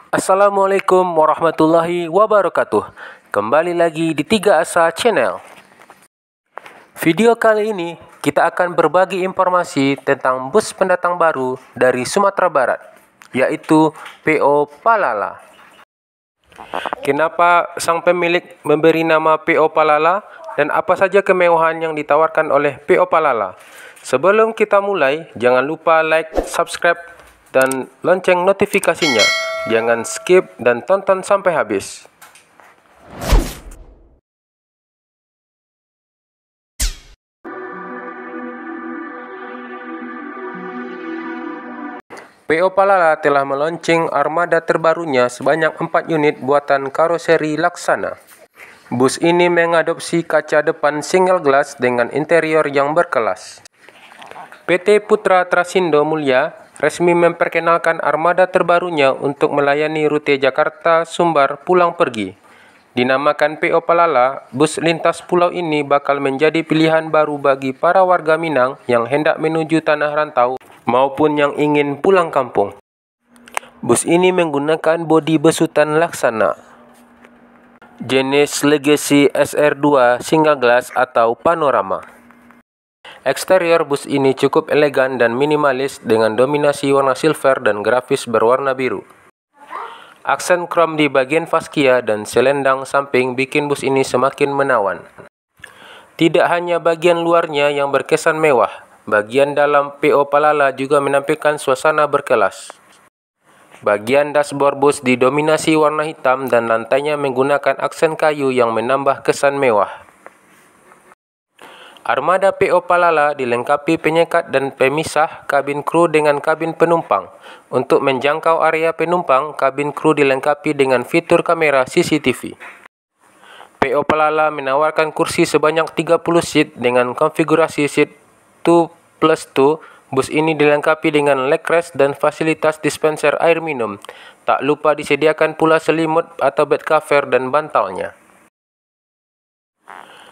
Assalamualaikum warahmatullahi wabarakatuh. Kembali lagi di 3Asa Channel. Video kali ini kita akan berbagi informasi tentang bus pendatang baru dari Sumatera Barat, yaitu PO Palala. Kenapa sang pemilik memberi nama PO Palala dan apa saja kemewahan yang ditawarkan oleh PO Palala? Sebelum kita mulai, jangan lupa like, subscribe, dan lonceng notifikasinya. Jangan skip dan tonton sampai habis. PO Palala telah meluncing armada terbarunya sebanyak 4 unit buatan karoseri Laksana. Bus ini mengadopsi kaca depan single glass dengan interior yang berkelas. PT Putra Trasindo Mulia resmi memperkenalkan armada terbarunya untuk melayani rute Jakarta-Sumbar pulang pergi. Dinamakan PO Palala, bus lintas pulau ini bakal menjadi pilihan baru bagi para warga Minang yang hendak menuju tanah rantau maupun yang ingin pulang kampung. Bus ini menggunakan bodi besutan Laksana, jenis Legacy SR2 single glass atau panorama. Eksterior bus ini cukup elegan dan minimalis dengan dominasi warna silver dan grafis berwarna biru. Aksen krom di bagian faskia dan selendang samping bikin bus ini semakin menawan. Tidak hanya bagian luarnya yang berkesan mewah, bagian dalam PO Palala juga menampilkan suasana berkelas. Bagian dashboard bus didominasi warna hitam dan lantainya menggunakan aksen kayu yang menambah kesan mewah. Armada PO Palala dilengkapi penyekat dan pemisah kabin kru dengan kabin penumpang. Untuk menjangkau area penumpang, kabin kru dilengkapi dengan fitur kamera CCTV. PO Palala menawarkan kursi sebanyak 30 seat dengan konfigurasi seat 2+2. Bus ini dilengkapi dengan leg-rest dan fasilitas dispenser air minum. Tak lupa disediakan pula selimut atau bed cover dan bantalnya.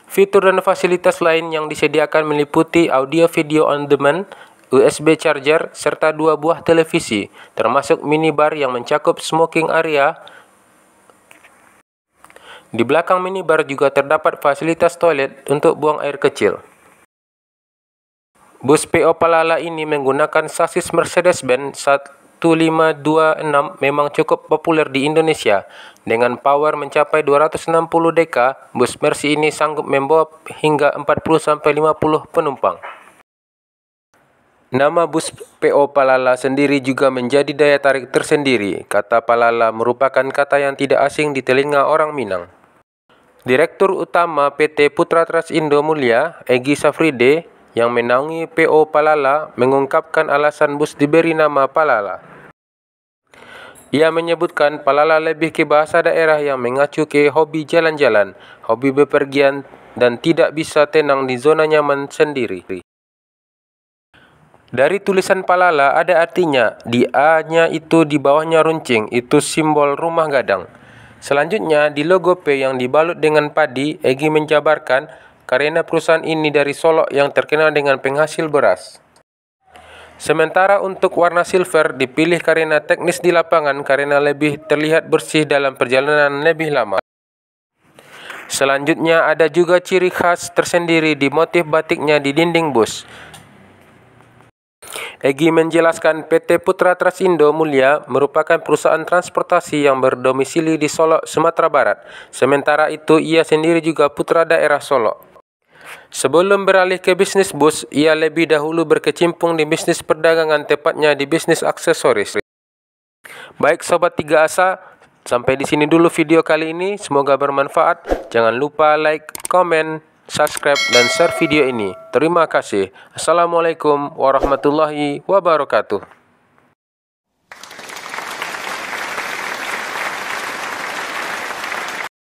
Fitur dan fasilitas lain yang disediakan meliputi audio video on demand, USB charger, serta 2 buah televisi, termasuk minibar yang mencakup smoking area. Di belakang minibar juga terdapat fasilitas toilet untuk buang air kecil. Bus PO Palala ini menggunakan sasis Mercedes-Benz 1526 memang cukup populer di Indonesia. Dengan power mencapai 260 dk, bus Mercy ini sanggup membawa hingga 40-50 penumpang. Nama bus PO Palala sendiri juga menjadi daya tarik tersendiri. Kata Palala merupakan kata yang tidak asing di telinga orang Minang. Direktur Utama PT Putra Trasindo Mulia, Egy Safride, yang menaungi PO Palala, mengungkapkan alasan bus diberi nama Palala. Ia menyebutkan Palala lebih ke bahasa daerah yang mengacu ke hobi jalan-jalan, hobi bepergian, dan tidak bisa tenang di zona nyaman sendiri. Dari tulisan Palala ada artinya, di A-nya itu di bawahnya runcing, itu simbol rumah gadang. Selanjutnya di logo P yang dibalut dengan padi, Egy menjabarkan karena perusahaan ini dari Solok yang terkenal dengan penghasil beras. Sementara untuk warna silver dipilih karena teknis di lapangan karena lebih terlihat bersih dalam perjalanan lebih lama. Selanjutnya ada juga ciri khas tersendiri di motif batiknya di dinding bus. Egy menjelaskan PT Putra Trasindo Mulia merupakan perusahaan transportasi yang berdomisili di Solok, Sumatera Barat. Sementara itu ia sendiri juga putra daerah Solok. Sebelum beralih ke bisnis bus, ia lebih dahulu berkecimpung di bisnis perdagangan, tepatnya di bisnis aksesoris. Baik Sobat 3Asa, sampai di sini dulu video kali ini. Semoga bermanfaat. Jangan lupa like, komen, subscribe, dan share video ini. Terima kasih. Assalamualaikum warahmatullahi wabarakatuh.